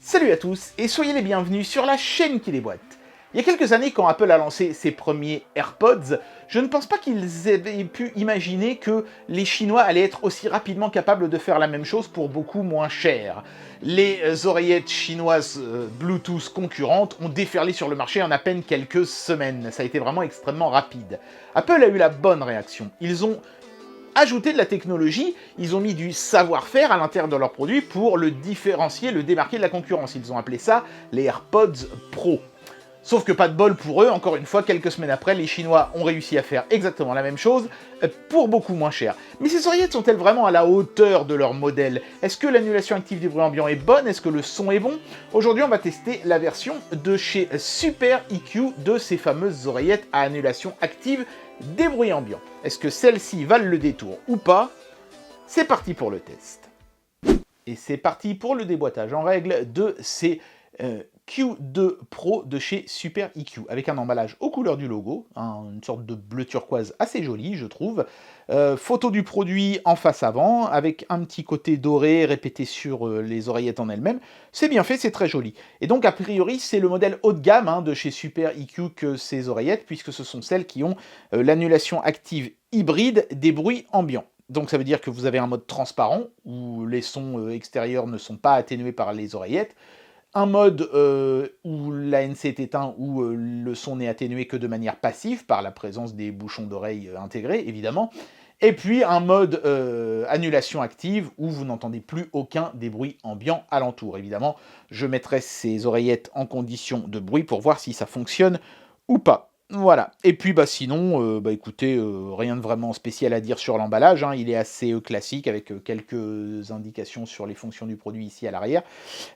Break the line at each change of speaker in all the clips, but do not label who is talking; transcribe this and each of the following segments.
Salut à tous et soyez les bienvenus sur la chaîne qui déboîte. Il y a quelques années, quand Apple a lancé ses premiers AirPods, je ne pense pas qu'ils avaient pu imaginer que les Chinois allaient être aussi rapidement capables de faire la même chose pour beaucoup moins cher. Les oreillettes chinoises Bluetooth concurrentes ont déferlé sur le marché en à peine quelques semaines. Ça a été vraiment extrêmement rapide. Apple a eu la bonne réaction. Ils ont ajouté de la technologie, ils ont mis du savoir-faire à l'intérieur de leurs produits pour le différencier, le démarquer de la concurrence. Ils ont appelé ça les AirPods Pro. Sauf que pas de bol pour eux, encore une fois, quelques semaines après, les Chinois ont réussi à faire exactement la même chose, pour beaucoup moins cher. Mais ces oreillettes sont-elles vraiment à la hauteur de leur modèle? Est-ce que l'annulation active des bruits ambiants est bonne? Est-ce que le son est bon? Aujourd'hui, on va tester la version de chez Super EQ de ces fameuses oreillettes à annulation active des bruits ambiants. Est-ce que celles-ci valent le détour ou pas? C'est parti pour le test. Et c'est parti pour le déboîtage en règle de ces Q2 Pro de chez Super EQ, avec un emballage aux couleurs du logo, une sorte de bleu turquoise assez joli, je trouve. Photo du produit en face avant, avec un petit côté doré répété sur les oreillettes en elles-mêmes. C'est bien fait, c'est très joli. Et donc, a priori, c'est le modèle haut de gamme de chez Super EQ que ces oreillettes, puisque ce sont celles qui ont l'annulation active hybride des bruits ambiants. Donc ça veut dire que vous avez un mode transparent, où les sons extérieurs ne sont pas atténués par les oreillettes, un mode où l'ANC est éteint, où le son n'est atténué que de manière passive, par la présence des bouchons d'oreille intégrés, évidemment, et puis un mode annulation active, où vous n'entendez plus aucun des bruits ambiants alentour. Évidemment, je mettrai ces oreillettes en condition de bruit pour voir si ça fonctionne ou pas. Voilà. Et puis sinon, écoutez, rien de vraiment spécial à dire sur l'emballage, il est assez classique avec quelques indications sur les fonctions du produit ici à l'arrière.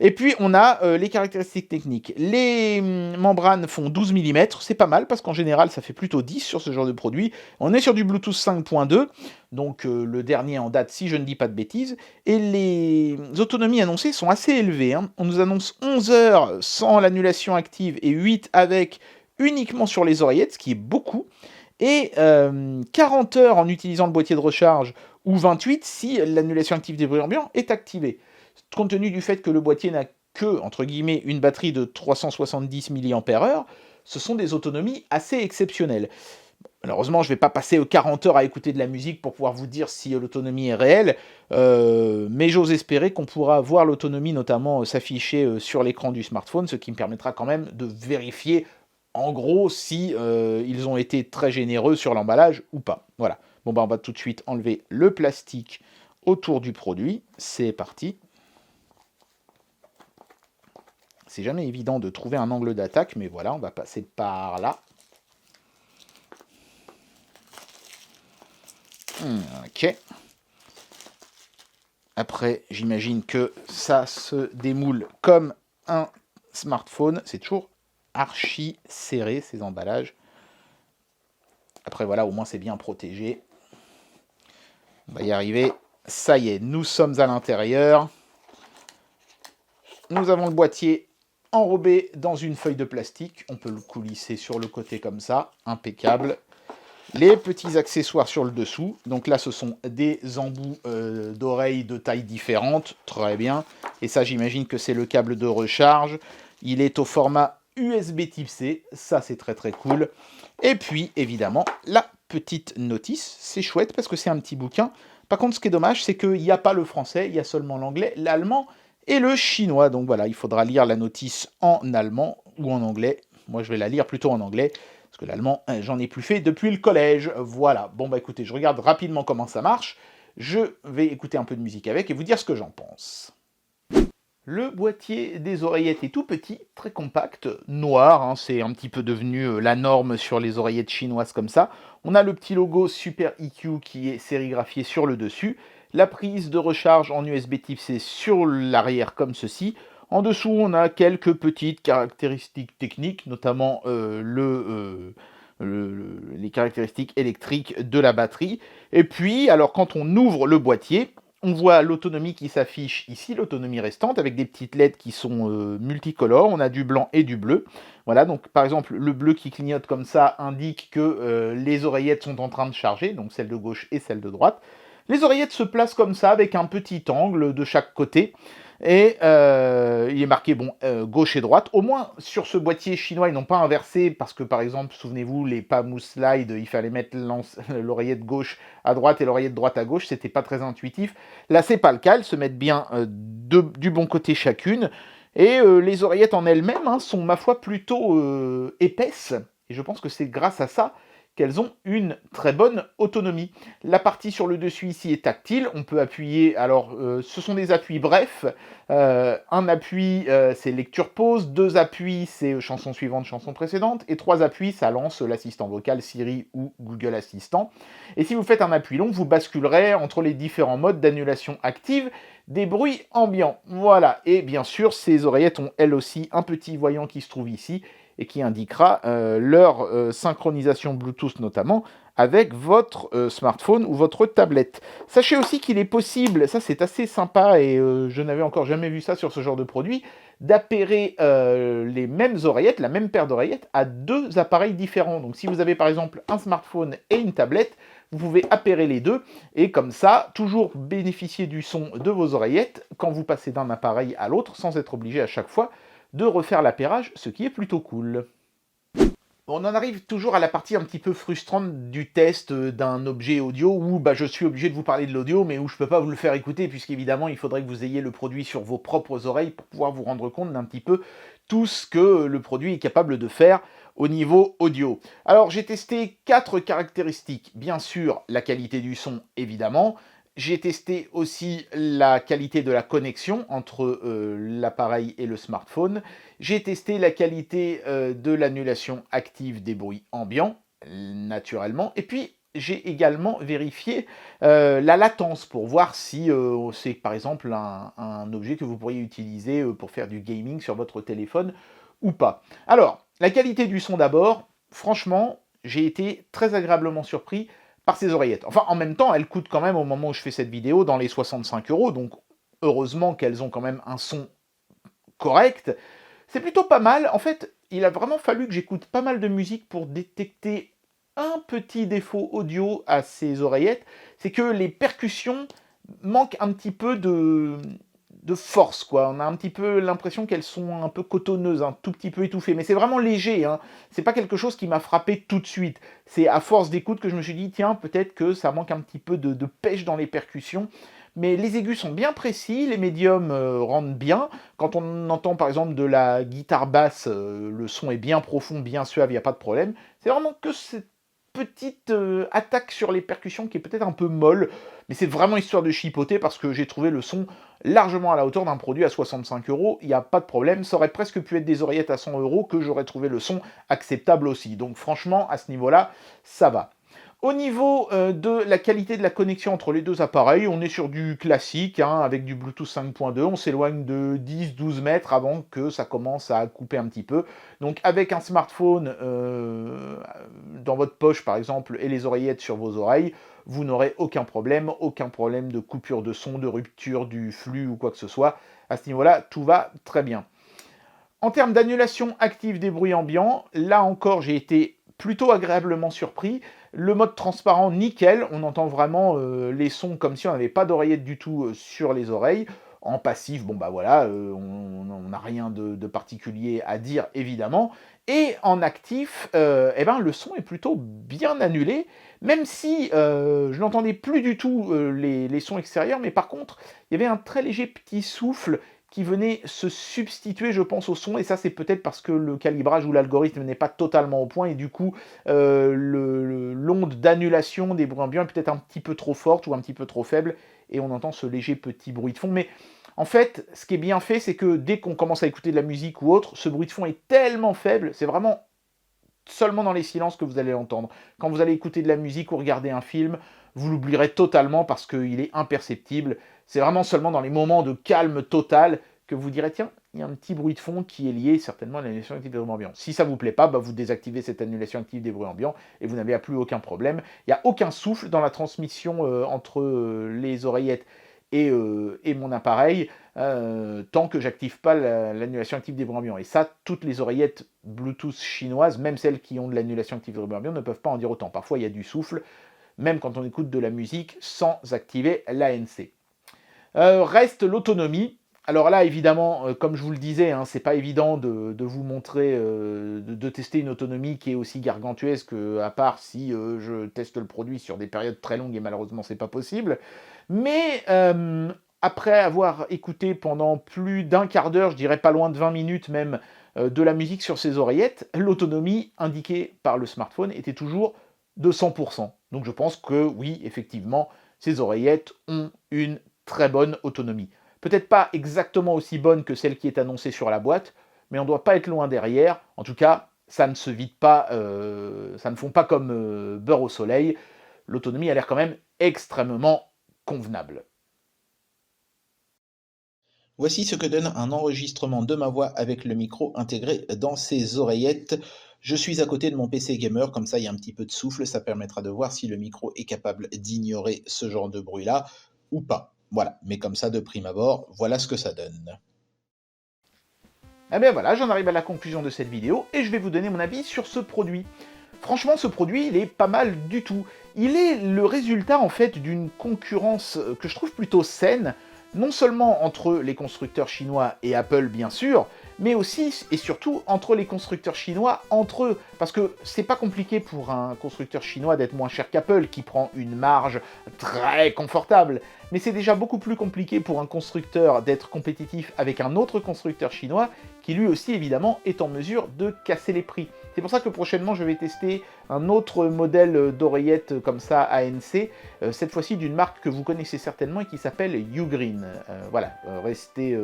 Et puis on a les caractéristiques techniques. Les membranes font 12 mm, c'est pas mal parce qu'en général ça fait plutôt 10 sur ce genre de produit. On est sur du Bluetooth 5.2, donc le dernier en date si je ne dis pas de bêtises. Et les autonomies annoncées sont assez élevées. On nous annonce 11 heures sans l'annulation active et 8 avec, uniquement sur les oreillettes, ce qui est beaucoup, et 40 heures en utilisant le boîtier de recharge, ou 28 si l'annulation active des bruits ambiants est activée. Compte tenu du fait que le boîtier n'a que, entre guillemets, une batterie de 370 mAh, ce sont des autonomies assez exceptionnelles. Malheureusement, je ne vais pas passer 40 heures à écouter de la musique pour pouvoir vous dire si l'autonomie est réelle, mais j'ose espérer qu'on pourra voir l'autonomie notamment s'afficher sur l'écran du smartphone, ce qui me permettra quand même de vérifier en gros si ils ont été très généreux sur l'emballage ou pas. Voilà. Bon on va tout de suite enlever le plastique autour du produit. C'est parti. C'est jamais évident de trouver un angle d'attaque, mais voilà, on va passer par là. Ok. Après, j'imagine que ça se démoule comme un smartphone. C'est toujours archi serré, ces emballages. Après, voilà, au moins c'est bien protégé. On va y arriver. Ça y est, nous sommes à l'intérieur. Nous avons le boîtier enrobé dans une feuille de plastique. On peut le coulisser sur le côté comme ça. Impeccable. Les petits accessoires sur le dessous. Donc là, ce sont des embouts d'oreilles de taille différente. Très bien. Et ça, j'imagine que c'est le câble de recharge. Il est au format USB type C. Ça, c'est très très cool. Et puis, évidemment, la petite notice. C'est chouette parce que c'est un petit bouquin. Par contre, ce qui est dommage, c'est qu'il n'y a pas le français. Il y a seulement l'anglais, l'allemand et le chinois. Donc voilà, il faudra lire la notice en allemand ou en anglais. Moi, je vais la lire plutôt en anglais. Parce que l'allemand, j'en ai plus fait depuis le collège. Voilà. Bon, écoutez, je regarde rapidement comment ça marche. Je vais écouter un peu de musique avec et vous dire ce que j'en pense. Le boîtier des oreillettes est tout petit, très compact, noir. C'est un petit peu devenu la norme sur les oreillettes chinoises comme ça. On a le petit logo Super EQ qui est sérigraphié sur le dessus. La prise de recharge en USB type C sur l'arrière comme ceci. En dessous, on a quelques petites caractéristiques techniques, notamment les caractéristiques électriques de la batterie. Et puis, alors quand on ouvre le boîtier, on voit l'autonomie qui s'affiche ici, l'autonomie restante, avec des petites LED qui sont multicolores. On a du blanc et du bleu. Voilà, donc par exemple, le bleu qui clignote comme ça indique que les oreillettes sont en train de charger, donc celle de gauche et celle de droite. Les oreillettes se placent comme ça, avec un petit angle de chaque côté. Et il est marqué gauche et droite. Au moins sur ce boîtier chinois, ils n'ont pas inversé parce que par exemple, souvenez-vous, les Pamou Slide, il fallait mettre l'oreillette gauche à droite et l'oreillette droite à gauche, c'était pas très intuitif. Là, c'est pas le cas, elles se mettent bien du bon côté chacune. Et les oreillettes en elles-mêmes sont, ma foi, plutôt épaisses. Et je pense que c'est grâce à ça qu'elles ont une très bonne autonomie. La partie sur le dessus ici est tactile, on peut appuyer, alors ce sont des appuis brefs, un appui c'est lecture pause, deux appuis c'est chanson suivante, chanson précédente, et trois appuis ça lance l'assistant vocal Siri ou Google Assistant. Et si vous faites un appui long, vous basculerez entre les différents modes d'annulation active des bruits ambiants. Voilà, et bien sûr ces oreillettes ont elles aussi un petit voyant qui se trouve ici, et qui indiquera leur synchronisation Bluetooth notamment avec votre smartphone ou votre tablette. Sachez aussi qu'il est possible, ça c'est assez sympa et je n'avais encore jamais vu ça sur ce genre de produit, d'appairer les mêmes oreillettes, la même paire d'oreillettes à deux appareils différents. Donc si vous avez par exemple un smartphone et une tablette, vous pouvez appairer les deux et comme ça, toujours bénéficier du son de vos oreillettes quand vous passez d'un appareil à l'autre sans être obligé à chaque fois de refaire l'appairage, ce qui est plutôt cool. On en arrive toujours à la partie un petit peu frustrante du test d'un objet audio où je suis obligé de vous parler de l'audio mais où je ne peux pas vous le faire écouter puisqu'évidemment il faudrait que vous ayez le produit sur vos propres oreilles pour pouvoir vous rendre compte d'un petit peu tout ce que le produit est capable de faire au niveau audio. Alors j'ai testé 4 caractéristiques. Bien sûr, la qualité du son évidemment. J'ai testé aussi la qualité de la connexion entre l'appareil et le smartphone. J'ai testé la qualité de l'annulation active des bruits ambiants, naturellement. Et puis, j'ai également vérifié la latence pour voir si c'est par exemple un objet que vous pourriez utiliser pour faire du gaming sur votre téléphone ou pas. Alors, la qualité du son d'abord, franchement, j'ai été très agréablement surpris par ces oreillettes. Enfin, en même temps, elles coûtent quand même, au moment où je fais cette vidéo, dans les 65 €, donc heureusement qu'elles ont quand même un son correct. C'est plutôt pas mal. En fait, il a vraiment fallu que j'écoute pas mal de musique pour détecter un petit défaut audio à ces oreillettes, c'est que les percussions manquent un petit peu de force, quoi. On a un petit peu l'impression qu'elles sont un peu cotonneuses, un tout petit peu étouffées. Mais c'est vraiment léger, hein. C'est pas quelque chose qui m'a frappé tout de suite. C'est à force d'écoute que je me suis dit, tiens, peut-être que ça manque un petit peu de pêche dans les percussions. Mais les aigus sont bien précis, les médiums rendent bien. Quand on entend par exemple de la guitare basse, le son est bien profond, bien suave, il n'y a pas de problème. C'est vraiment que cette petite attaque sur les percussions qui est peut-être un peu molle, mais c'est vraiment histoire de chipoter parce que j'ai trouvé le son largement à la hauteur d'un produit à 65 €, il n'y a pas de problème, ça aurait presque pu être des oreillettes à 100 € que j'aurais trouvé le son acceptable aussi. Donc franchement, à ce niveau-là, ça va. Au niveau de la qualité de la connexion entre les deux appareils, on est sur du classique, avec du Bluetooth 5.2, on s'éloigne de 10-12 mètres avant que ça commence à couper un petit peu. Donc avec un smartphone dans votre poche par exemple et les oreillettes sur vos oreilles, vous n'aurez aucun problème de coupure de son, de rupture du flux ou quoi que ce soit. À ce niveau-là, tout va très bien. En termes d'annulation active des bruits ambiants, là encore j'ai été plutôt agréablement surpris. Le mode transparent, nickel, on entend vraiment les sons comme si on n'avait pas d'oreillette du tout sur les oreilles. En passif, on n'a rien de particulier à dire évidemment. Et en actif, le son est plutôt bien annulé, même si je n'entendais plus du tout les sons extérieurs, mais par contre, il y avait un très léger petit souffle qui venait se substituer, je pense, au son, et ça c'est peut-être parce que le calibrage ou l'algorithme n'est pas totalement au point, et du coup, l'onde d'annulation des bruits ambiants est peut-être un petit peu trop forte ou un petit peu trop faible, et on entend ce léger petit bruit de fond. Mais en fait, ce qui est bien fait, c'est que dès qu'on commence à écouter de la musique ou autre, ce bruit de fond est tellement faible, c'est vraiment seulement dans les silences que vous allez l'entendre. Quand vous allez écouter de la musique ou regarder un film, vous l'oublierez totalement parce qu'il est imperceptible. C'est vraiment seulement dans les moments de calme total que vous direz, tiens, il y a un petit bruit de fond qui est lié certainement à l'annulation active des bruits ambiants. Si ça ne vous plaît pas, vous désactivez cette annulation active des bruits ambiants et vous n'avez plus aucun problème. Il n'y a aucun souffle dans la transmission entre les oreillettes et mon appareil tant que j'active pas l'annulation active des bruits ambiants. Et ça, toutes les oreillettes Bluetooth chinoises, même celles qui ont de l'annulation active des bruits ambiants, ne peuvent pas en dire autant. Parfois, il y a du souffle, même quand on écoute de la musique sans activer l'ANC. Reste l'autonomie. Alors là, évidemment, comme je vous le disais, hein, c'est pas évident de vous montrer, de tester une autonomie qui est aussi gargantuesque, à part si je teste le produit sur des périodes très longues, et malheureusement, c'est pas possible. Mais après avoir écouté pendant plus d'un quart d'heure, je dirais pas loin de 20 minutes même, de la musique sur ces oreillettes, l'autonomie indiquée par le smartphone était toujours de 100%. Donc je pense que oui, effectivement, ces oreillettes ont une très bonne autonomie. Peut-être pas exactement aussi bonne que celle qui est annoncée sur la boîte, mais on ne doit pas être loin derrière. En tout cas, ça ne se vide pas, ça ne fond pas comme beurre au soleil. L'autonomie a l'air quand même extrêmement convenable.
Voici ce que donne un enregistrement de ma voix avec le micro intégré dans ces oreillettes. Je suis à côté de mon PC gamer, comme ça il y a un petit peu de souffle, ça permettra de voir si le micro est capable d'ignorer ce genre de bruit-là ou pas. Voilà, mais comme ça de prime abord, voilà ce que ça donne.
Eh bien voilà, j'en arrive à la conclusion de cette vidéo et je vais vous donner mon avis sur ce produit. Franchement, ce produit, il est pas mal du tout. Il est le résultat en fait d'une concurrence que je trouve plutôt saine, non seulement entre les constructeurs chinois et Apple bien sûr, mais aussi et surtout entre les constructeurs chinois entre eux. Parce que c'est pas compliqué pour un constructeur chinois d'être moins cher qu'Apple, qui prend une marge très confortable. Mais c'est déjà beaucoup plus compliqué pour un constructeur d'être compétitif avec un autre constructeur chinois, qui lui aussi évidemment est en mesure de casser les prix. C'est pour ça que prochainement je vais tester un autre modèle d'oreillette comme ça ANC, cette fois-ci d'une marque que vous connaissez certainement et qui s'appelle Ugreen. Voilà, restez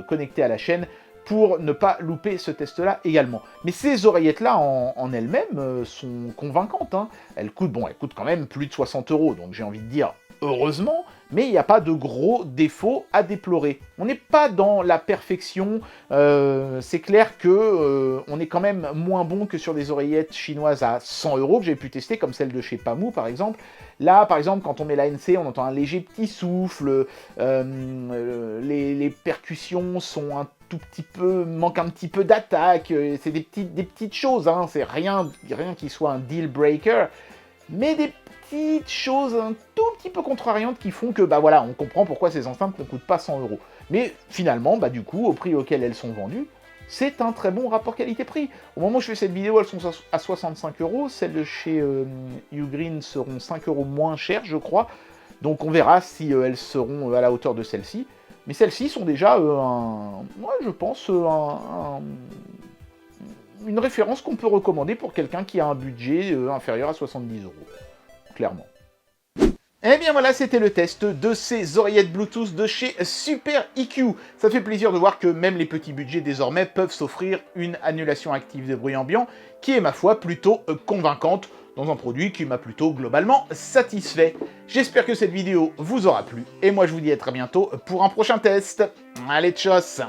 connectés à la chaîne pour ne pas louper ce test-là également. Mais ces oreillettes-là en elles-mêmes sont convaincantes, hein. Elles coûtent quand même plus de 60 €, donc j'ai envie de dire heureusement, mais il n'y a pas de gros défauts à déplorer. On n'est pas dans la perfection, c'est clair que on est quand même moins bon que sur des oreillettes chinoises à 100 € que j'ai pu tester, comme celle de chez Pamou par exemple. Là, par exemple, quand on met l'ANC, on entend un léger petit souffle, les percussions sont un tout petit peu, manquent un petit peu d'attaque, c'est des petites choses, hein, c'est rien qui soit un deal breaker, mais des petites choses un tout petit peu contrariantes qui font que, bah voilà, on comprend pourquoi ces enceintes ne coûtent pas 100 €. Mais finalement, bah du coup, au prix auquel elles sont vendues, c'est un très bon rapport qualité-prix. Au moment où je fais cette vidéo, elles sont à 65 €. Celles de chez Ugreen seront 5 € moins chères, je crois. Donc on verra si elles seront à la hauteur de celles-ci. Mais celles-ci sont déjà, je pense, une référence qu'on peut recommander pour quelqu'un qui a un budget inférieur à 70 €. Clairement. Et bien voilà, c'était le test de ces oreillettes Bluetooth de chez Super EQ. Ça fait plaisir de voir que même les petits budgets désormais peuvent s'offrir une annulation active des bruits ambiants qui est ma foi plutôt convaincante dans un produit qui m'a plutôt globalement satisfait. J'espère que cette vidéo vous aura plu et moi je vous dis à très bientôt pour un prochain test. Allez, tchuss!